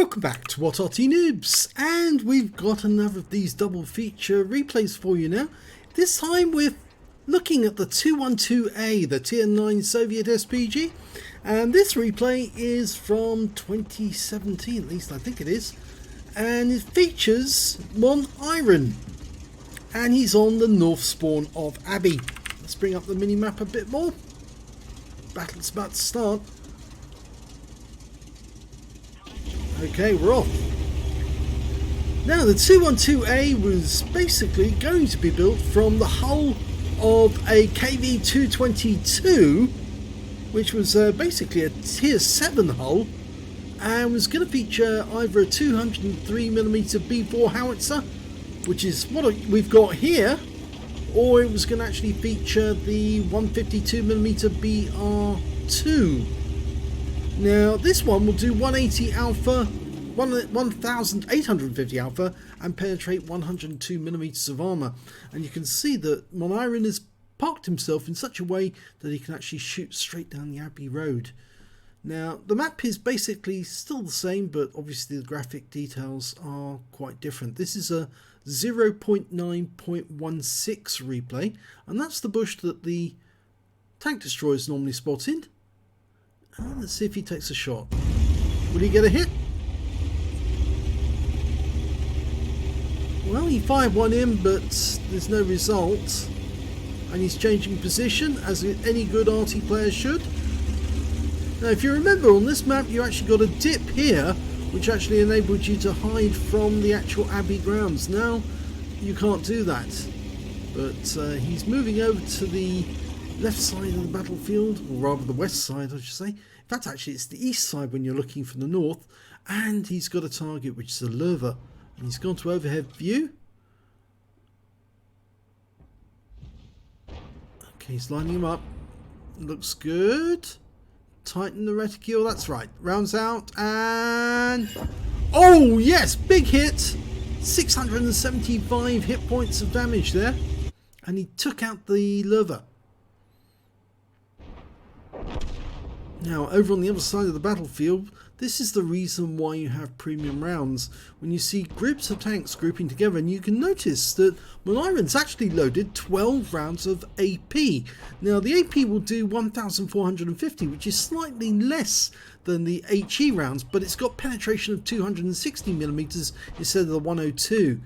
Welcome back to What Arty Noobs, and we've got another of these double feature replays for you now. This time we're looking at the 212A, the Tier 9 Soviet SPG, and this replay is from 2017, at least I think it is, and it features moniren, and he's on the north spawn of Abbey. Let's bring up the mini-map a bit more. Battle's about to start. Okay, we're off. Now, the 212A was basically going to be built from the hull of a KV-222, which was basically a Tier 7 hull, and was going to feature either a 203mm B4 howitzer, which is what we've got here, or it was going to actually feature the 152mm BR2. Now, this one will do 180 alpha, 1850 alpha, and penetrate 102mm of armor. And you can see that moniren has parked himself in such a way that he can actually shoot straight down the Abbey road. Now, the map is basically still the same, but obviously the graphic details are quite different. This is a 0.9.16 replay, and that's the bush that the tank destroyers normally spot in. And let's see if he takes a shot. Will he get a hit? Well, he fired one in, but there's no result. And he's changing position, as any good Arty player should. Now, if you remember, on this map you actually got a dip here, which actually enabled you to hide from the actual Abbey grounds. Now, you can't do that. But he's moving over to the left side of the battlefield, or rather the west side, I should say. In fact, actually, it's the east side when you're looking from the north. And he's got a target, which is a lurver. And he's gone to overhead view. Okay, he's lining him up. Looks good. Tighten the reticule, that's right. Rounds out, and... oh, yes! Big hit! 675 hit points of damage there. And he took out the lurver. Now, over on the other side of the battlefield, this is the reason why you have premium rounds. When you see groups of tanks grouping together, and you can notice that moniren's actually loaded 12 rounds of AP. Now, the AP will do 1,450, which is slightly less than the HE rounds, but it's got penetration of 260mm instead of the 102.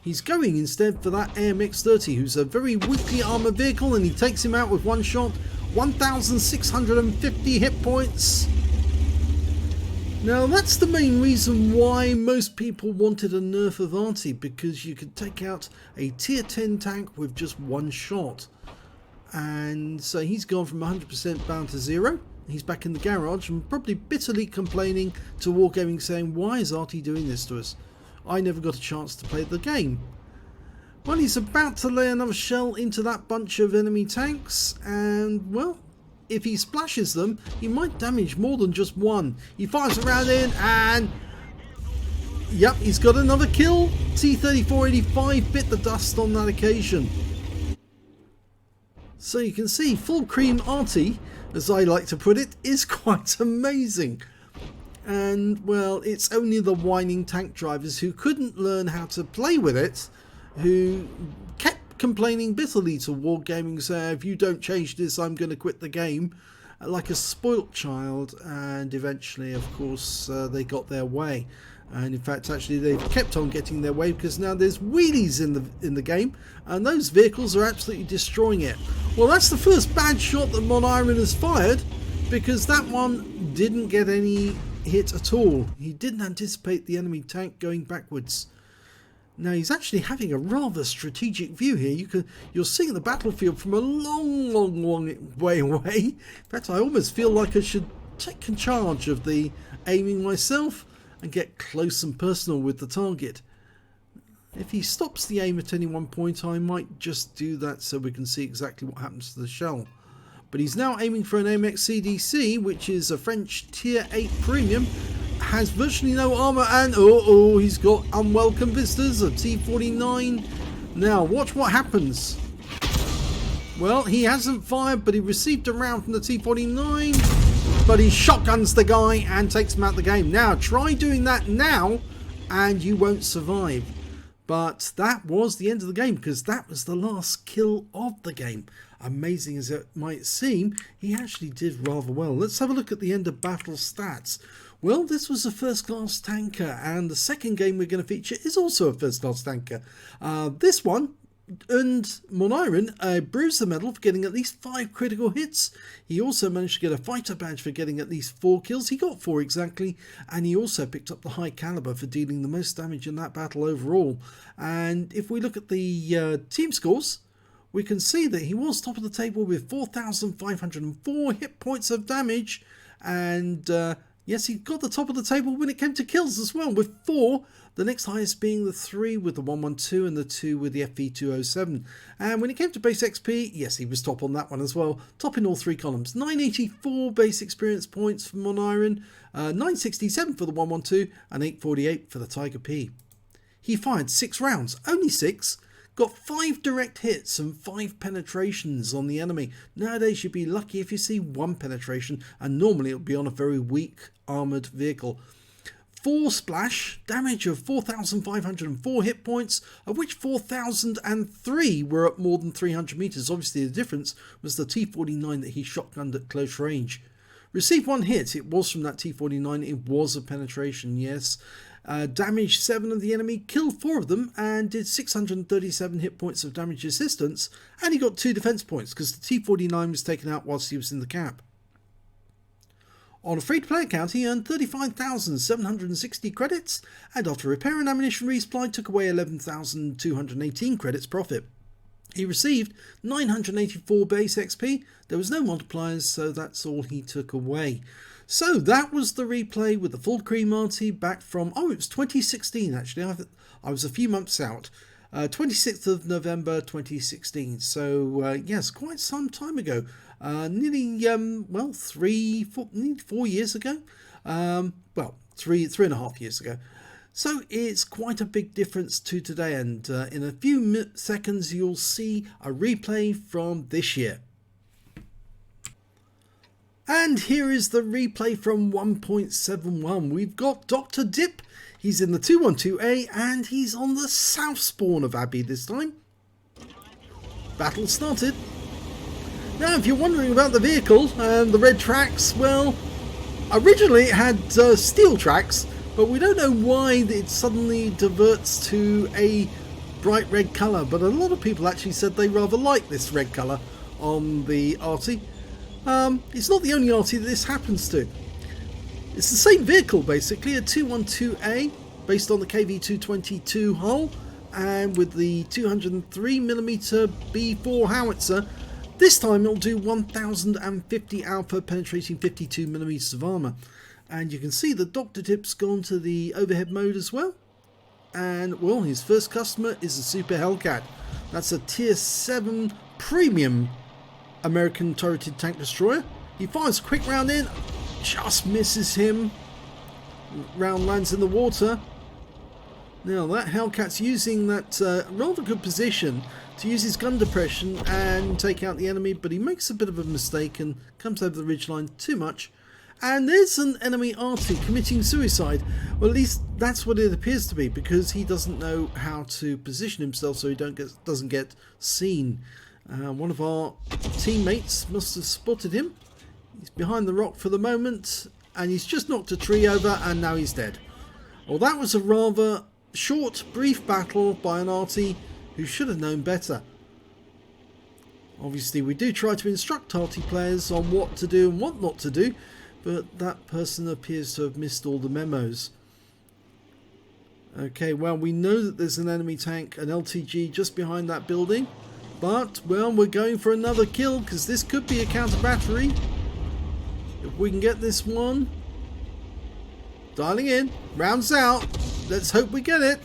He's going instead for that AMX-30, who's a very weakly armoured vehicle, and he takes him out with one shot. 1,650 hit points. Now, that's the main reason why most people wanted a nerf of Arty, because you could take out a tier 10 tank with just one shot. And so he's gone from 100% down to 0. He's back in the garage and probably bitterly complaining to Wargaming, saying, why is Arty doing this to us? I never got a chance to play the game. Well, he's about to lay another shell into that bunch of enemy tanks, and, well, if he splashes them, he might damage more than just one. He fires a round in, and... yep, he's got another kill. T-3485 bit the dust on that occasion. So you can see, full cream Arty, as I like to put it, is quite amazing. And, well, it's only the whining tank drivers who couldn't learn how to play with it, who kept complaining bitterly to Wargaming, saying, if you don't change this, I'm going to quit the game, like a spoilt child. And eventually, of course, they got their way. And in fact, actually, they've kept on getting their way, because now there's wheelies in the game, and those vehicles are absolutely destroying it. Well, that's the first bad shot that moniren has fired, because that one didn't get any hit at all. He didn't anticipate the enemy tank going backwards. Now, he's actually having a rather strategic view here. You're seeing the battlefield from a long way away. In fact, I almost feel like I should take charge of the aiming myself and get close and personal with the target. If he stops the aim at any one point, I might just do that so we can see exactly what happens to the shell. But he's now aiming for an AMX CDC, which is a French Tier 8 Premium, has virtually no armour, and he's got unwelcome visitors, a T-49. Now, watch what happens. Well, he hasn't fired, but he received a round from the T-49. but he shotguns the guy and takes him out of the game. Now, try doing that now and you won't survive. But that was the end of the game, because that was the last kill of the game. Amazing as it might seem, he actually did rather well. Let's have a look at the end of battle stats. Well, this was a first class tanker, and the second game we're going to feature is also a first class tanker. This one earned moniren a bruiser medal for getting at least 5 critical hits. He also managed to get a fighter badge for getting at least 4 kills. He got 4 exactly, and he also picked up the high caliber for dealing the most damage in that battle overall. And if we look at the team scores, we can see that he was top of the table with 4,504 hit points of damage, and yes, he got the top of the table when it came to kills as well, with 4. The next highest being the 3 with the 112 and the 2 with the FV207. And when it came to base XP, yes, he was top on that one as well. Top in all 3 columns. 984 base experience points for moniren, 967 for the 112, and 848 for the Tiger P. He fired 6 rounds, only 6. Got 5 direct hits and 5 penetrations on the enemy. Nowadays you'd be lucky if you see 1 penetration, and normally it would be on a very weak armoured vehicle. 4 splash, damage of 4,504 hit points, of which 4,003 were at more than 300 metres. Obviously the difference was the T49 that he shotgunned at close range. Received 1 hit, it was from that T49, it was a penetration, yes. Damaged 7 of the enemy, killed 4 of them, and did 637 hit points of damage assistance, and he got 2 defence points because the T49 was taken out whilst he was in the cap. On a free-to-play account, he earned 35,760 credits, and after repair and ammunition resupply, took away 11,218 credits profit. He received 984 base XP. There was no multipliers, so that's all he took away. So that was the replay with the full cream Arty back from, it was 2016 actually. I was a few months out. 26th of November 2016. So yes, quite some time ago. Nearly, well, 4 years ago. Well, three and a half years ago. So it's quite a big difference to today, and in a few seconds you'll see a replay from this year. And here is the replay from 1.71. We've got Dr. Dip. He's in the 212A and he's on the south spawn of Abbey this time. Battle started. Now, if you're wondering about the vehicle and the red tracks, well, originally it had steel tracks, but we don't know why it suddenly diverts to a bright red colour. But a lot of people actually said they rather like this red colour on the Arty. It's not the only Arty that this happens to. It's the same vehicle basically, a 212A based on the KV-222 hull and with the 203mm B4 howitzer. This time it'll do 1050 alpha penetrating 52mm of armour. And you can see that Dr. Dip's gone to the overhead mode as well. And well, his first customer is a Super Hellcat. That's a tier 7 premium American turreted tank destroyer. He fires a quick round in, just misses him. Round lands in the water. Now that Hellcat's using that rather good position to use his gun depression and take out the enemy, but he makes a bit of a mistake and comes over the ridgeline too much. And there's an enemy Arty committing suicide. Well, at least that's what it appears to be, because he doesn't know how to position himself so he doesn't get seen. One of our teammates must have spotted him. He's behind the rock for the moment, and he's just knocked a tree over, and now he's dead. Well, that was a rather short, brief battle by an Arty who should have known better. Obviously, we do try to instruct Arty players on what to do and what not to do, but that person appears to have missed all the memos. Okay, well, we know that there's an enemy tank, an LTG, just behind that building. But, well, we're going for another kill, because this could be a counter battery. If we can get this one. Dialing in. Rounds out. Let's hope we get it.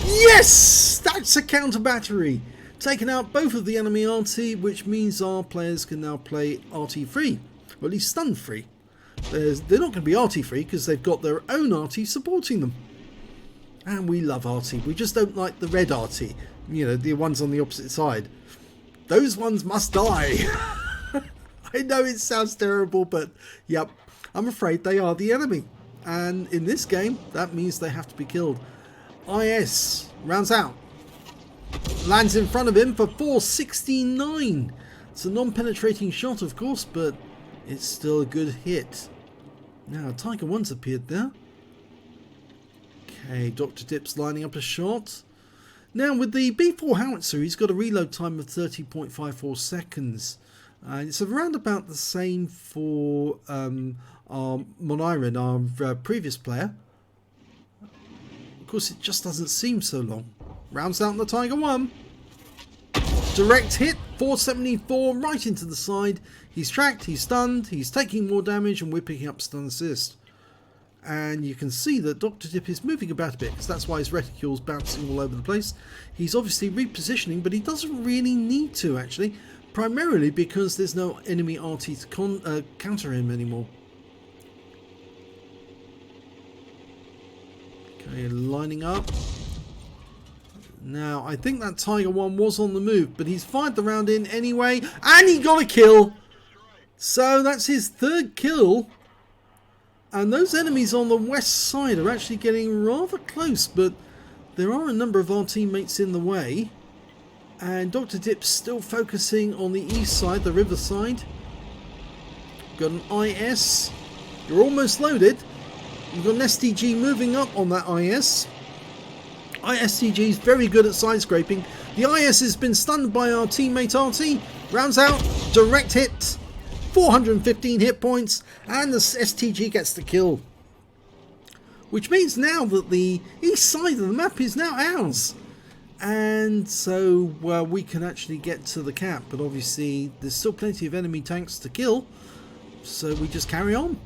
Yes! That's a counter battery. Taking out both of the enemy Arty, which means our players can now play Arty free. Or at least stun free. They're not going to be Arty free, because they've got their own Arty supporting them. And we love Arty. We just don't like the red Arty. You know, the ones on the opposite side. Those ones must die. I know it sounds terrible, but yep, I'm afraid they are the enemy. And in this game, that means they have to be killed. IS rounds out. Lands in front of him for 469. It's a non-penetrating shot, of course, but it's still a good hit. Now, Tiger 1's appeared there. Okay, Dr. Dip's lining up a shot. Now, with the B4 howitzer, he's got a reload time of 30.54 seconds. It's around about the same for our moniren, our previous player. Of course, it just doesn't seem so long. Rounds out on the Tiger 1. Direct hit, 474, right into the side. He's tracked, he's stunned, he's taking more damage, and we're picking up stun assist. And you can see that Dr. Dip is moving about a bit, because that's why his reticule's bouncing all over the place. He's obviously repositioning, but he doesn't really need to, actually. Primarily because there's no enemy Arty to counter him anymore. Okay, lining up. Now, I think that Tiger 1 was on the move, but he's fired the round in anyway, and he got a kill! So that's his third kill. And those enemies on the west side are actually getting rather close, but there are a number of our teammates in the way. And Dr. Dip's still focusing on the east side, the river side. Got an IS. You're almost loaded. You've got an STG moving up on that IS. ISTG is very good at side scraping. The IS has been stunned by our teammate Arty. Rounds out, direct hit, 415 hit points, and the STG gets the kill. Which means now that the east side of the map is now ours. And so we can actually get to the cap, but obviously there's still plenty of enemy tanks to kill, so we just carry on.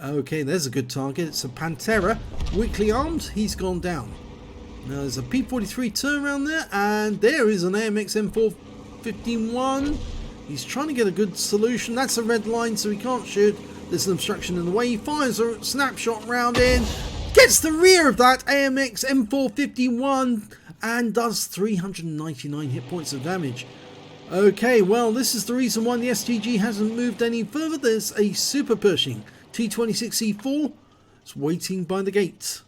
Okay, there's a good target. It's a Pantera, weakly armed. He's gone down. Now there's a P43 turnaround there, and there is an AMX M451. He's trying to get a good solution. That's a red line, so he can't shoot. There's an obstruction in the way. He fires a snapshot round in, gets the rear of that AMX M451, and does 399 hit points of damage. Okay, well, this is the reason why the STG hasn't moved any further. There's a super Pershing T26E4. It's waiting by the gate.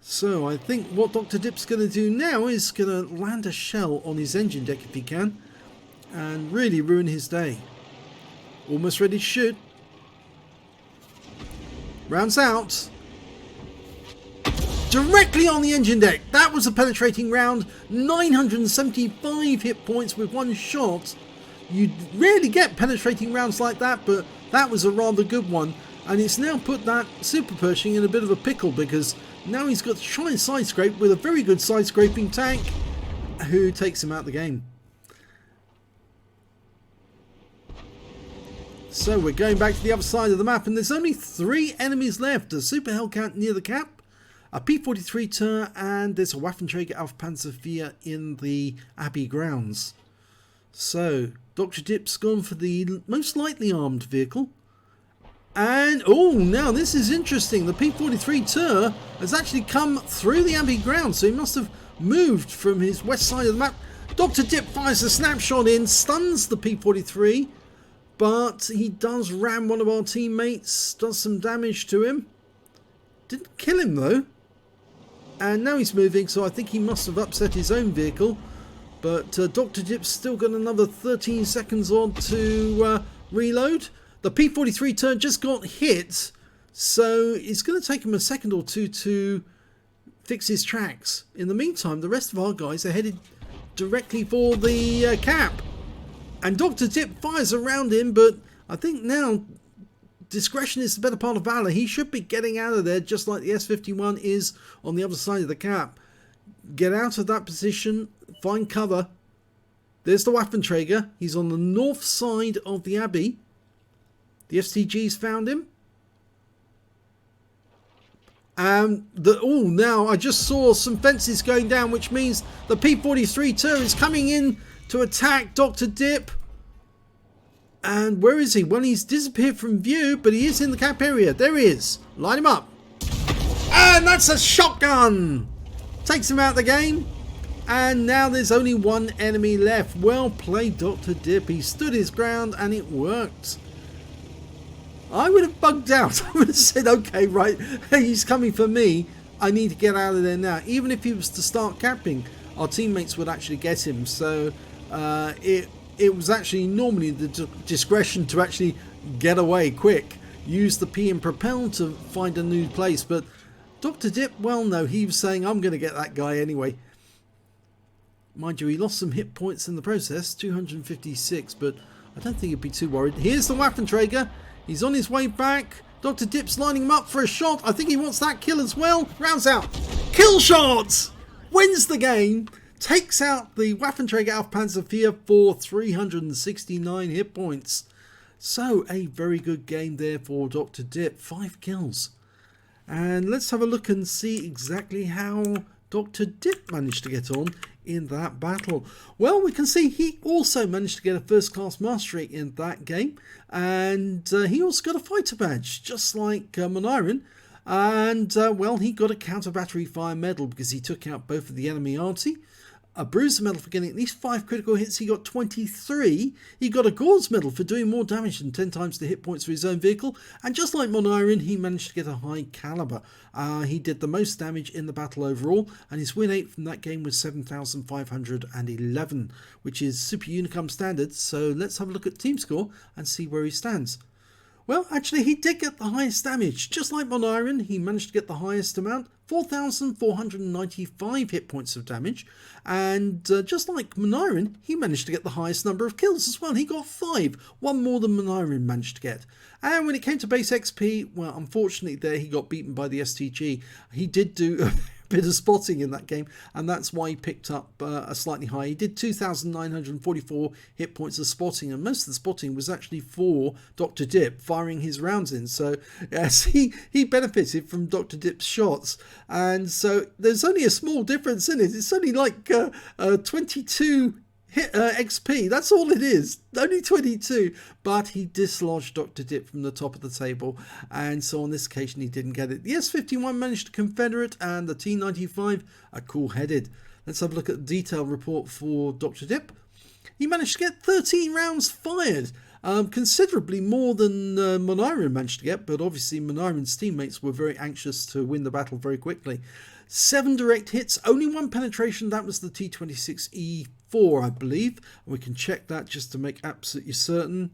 So I think what Dr. Dip's going to do now is going to land a shell on his engine deck if he can, and really ruin his day. Almost ready to shoot. Rounds out. Directly on the engine deck. That was a penetrating round. 975 hit points with one shot. You rarely get penetrating rounds like that, but that was a rather good one. And it's now put that Super Pershing in a bit of a pickle, because now he's got to try and side scrape with a very good side scraping tank who takes him out of the game. So we're going back to the other side of the map, and there's only 3 enemies left. A Super Hellcat near the cap, a P43 Tur, and there's a Waffenträger auf Panzer IV in the Abbey grounds. So Dr. Dip's gone for the most lightly armed vehicle. And, oh, now this is interesting. The P43 Tur has actually come through the Abbey grounds, so he must have moved from his west side of the map. Dr. Dip fires a snapshot in, stuns the P43, but he does ram one of our teammates, does some damage to him. Didn't kill him, though. And now he's moving, so I think he must have upset his own vehicle. But Dr. Dip's still got another 13 seconds on to reload. The P43 Tur just got hit, so it's going to take him a second or two to fix his tracks. In the meantime, the rest of our guys are headed directly for the cap. And Dr. Dip fires around him, but I think now discretion is the better part of valor. He should be getting out of there just like the S51 is on the other side of the cap. Get out of that position, find cover. There's the Waffenträger. He's on the north side of the Abbey. The STG's found him. Now I just saw some fences going down, which means the P43 Tur is coming in to attack Dr. Dip. And where is he? Well, he's disappeared from view, but he is in the cap area. There he is. Line him up. And that's a shotgun. Takes him out of the game. And now there's only one enemy left. Well played, Dr. Dip. He stood his ground and it worked. I would have bugged out. I would have said, okay, right, he's coming for me. I need to get out of there now. Even if he was to start capping, our teammates would actually get him. So it was actually normally the discretion to actually get away quick. Use the P and propel to find a new place. But Dr. Dip, well, no, he was saying, I'm going to get that guy anyway. Mind you, he lost some hit points in the process, 256, but I don't think he'd be too worried. Here's the Waffenträger. He's on his way back. Dr. Dip's lining him up for a shot. I think he wants that kill as well. Rounds out. Kill shot! Wins the game. Takes out the Waffenträger auf Panzer IV for 369 hit points. So, a very good game there for Dr. Dip. 5 kills. And let's have a look and see exactly how Dr. Dip managed to get on in that battle. Well, we can see he also managed to get a first class mastery in that game, and he also got a fighter badge just like moniren, and well, he got a counter battery fire medal because he took out both of the enemy Arty. A bruiser medal for getting at least 5 critical hits. He got 23. He got a Gore's medal for doing more damage than 10 times the hit points for his own vehicle. And just like moniren, he managed to get a high caliber. He did the most damage in the battle overall, and his win rate from that game was 7,511, which is super unicum standard. So let's have a look at team score and see where he stands. Well, actually, he did get the highest damage. Just like moniren, he managed to get the highest amount, 4,495 hit points of damage. And just like moniren, he managed to get the highest number of kills as well. He got 5, one more than moniren managed to get. And when it came to base XP, well, unfortunately there he got beaten by the STG. He did do a bit of spotting in that game, and that's why he picked up a slightly high. He did 2,944 hit points of spotting, and most of the spotting was actually for Dr. Dip firing his rounds in. So yes, he benefited from Dr. Dip's shots, and so there's only a small difference in it. It's only like 22 XP, that's all it is, only 22, but he dislodged Dr. Dip from the top of the table, and so on this occasion he didn't get it. The S51 managed to Confederate, and the T95 are cool-headed. Let's have a look at the detailed report for Dr. Dip. He managed to get 13 rounds fired, considerably more than moniren managed to get, but obviously moniren's teammates were very anxious to win the battle very quickly. 7 direct hits, only 1 penetration, that was the T26E4, I believe. We can check that just to make absolutely certain.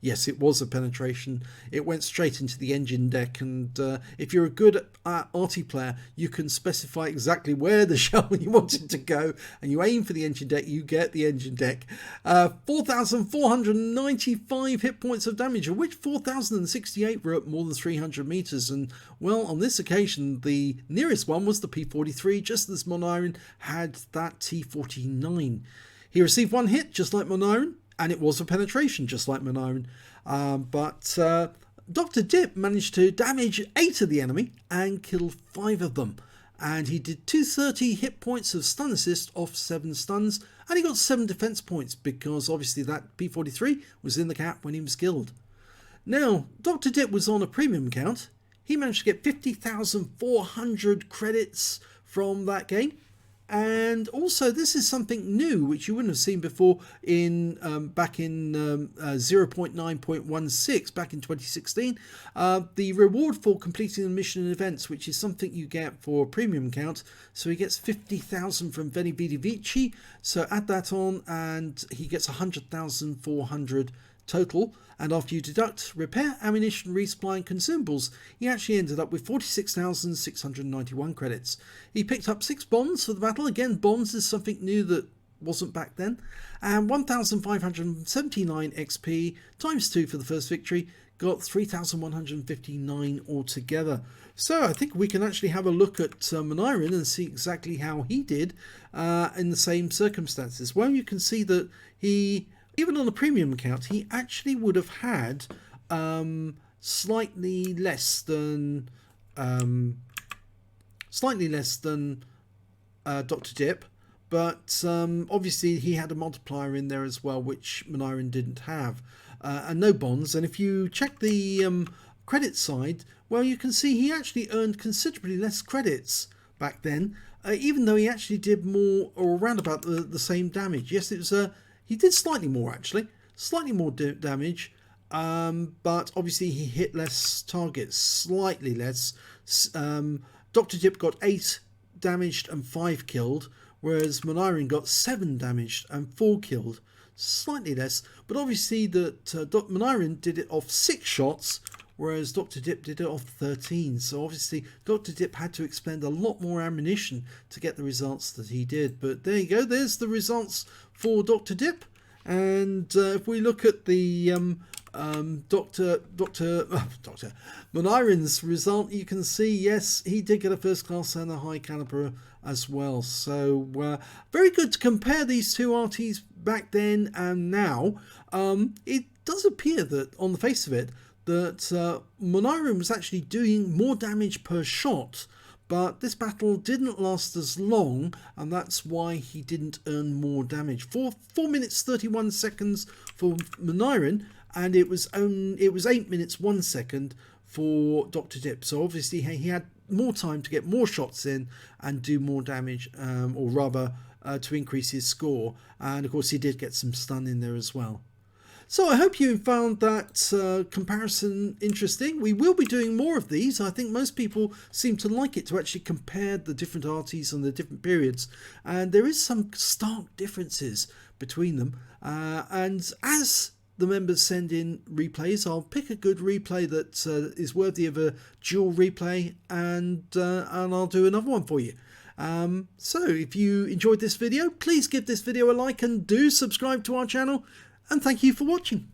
Yes, it was a penetration. It went straight into the engine deck, and if you're a good Arty player, you can specify exactly where the shell you want it to go, and you aim for the engine deck, you get the engine deck. 4,495 hit points of damage, of which 4,068 were at more than 300 meters, and well, on this occasion, the nearest one was the P43, just as moniren had that T49. He received 1 hit, just like moniren, and it was a penetration, just like moniren. But Dr. Dip managed to damage 8 of the enemy and kill 5 of them. And he did 230 hit points of stun assist off 7 stuns, and he got 7 defense points because obviously that P43 was in the cap when he was killed. Now, Dr. Dip was on a premium count. He managed to get 50,400 credits from that game. And also, this is something new which you wouldn't have seen before in back in 0.9.16 back in 2016. The reward for completing the mission and events, which is something you get for a premium count. So he gets 50,000 from Veni Vidi Vici. So add that on, and he gets 100,400 total. And after you deduct repair, ammunition, resupply and consumables, he actually ended up with 46,691 credits. He picked up 6 bonds for the battle. Again, bonds is something new that wasn't back then. And 1,579 XP times 2 for the first victory. Got 3,159 altogether. So I think we can actually have a look at moniren and see exactly how he did in the same circumstances. Well, you can see that he, even on the premium account, he actually would have had slightly less than Dr. Dip, but obviously he had a multiplier in there as well, which moniren didn't have, and no bonds. And if you check the credit side, well, you can see he actually earned considerably less credits back then. even though he actually did more, or around about the same damage. Yes, it was he did slightly more actually, slightly more damage, but obviously he hit less targets, slightly less. Dr. Dip got 8 damaged and 5 killed, whereas moniren got 7 damaged and 4 killed, slightly less. But obviously that moniren did it off 6 shots, whereas Dr. Dip did it off 13. So obviously Dr. Dip had to expend a lot more ammunition to get the results that he did. But there you go, there's the results for Dr. Dip. And if we look at the moniren's result, you can see, yes, he did get a first class and a high caliber as well. So very good to compare these two Artys back then and now. It does appear that on the face of it that moniren was actually doing more damage per shot, but this battle didn't last as long, and that's why he didn't earn more damage. 4 minutes 31 seconds for moniren, and it was 8 minutes 1 second for Dr. Dip. So obviously he had more time to get more shots in and do more damage, or rather to increase his score. And of course he did get some stun in there as well. So I hope you found that comparison interesting. We will be doing more of these. I think most people seem to like it, to actually compare the different Artys and the different periods. And there is some stark differences between them. And as the members send in replays, I'll pick a good replay that is worthy of a dual replay, and I'll do another one for you. So if you enjoyed this video, please give this video a like and do subscribe to our channel. And thank you for watching.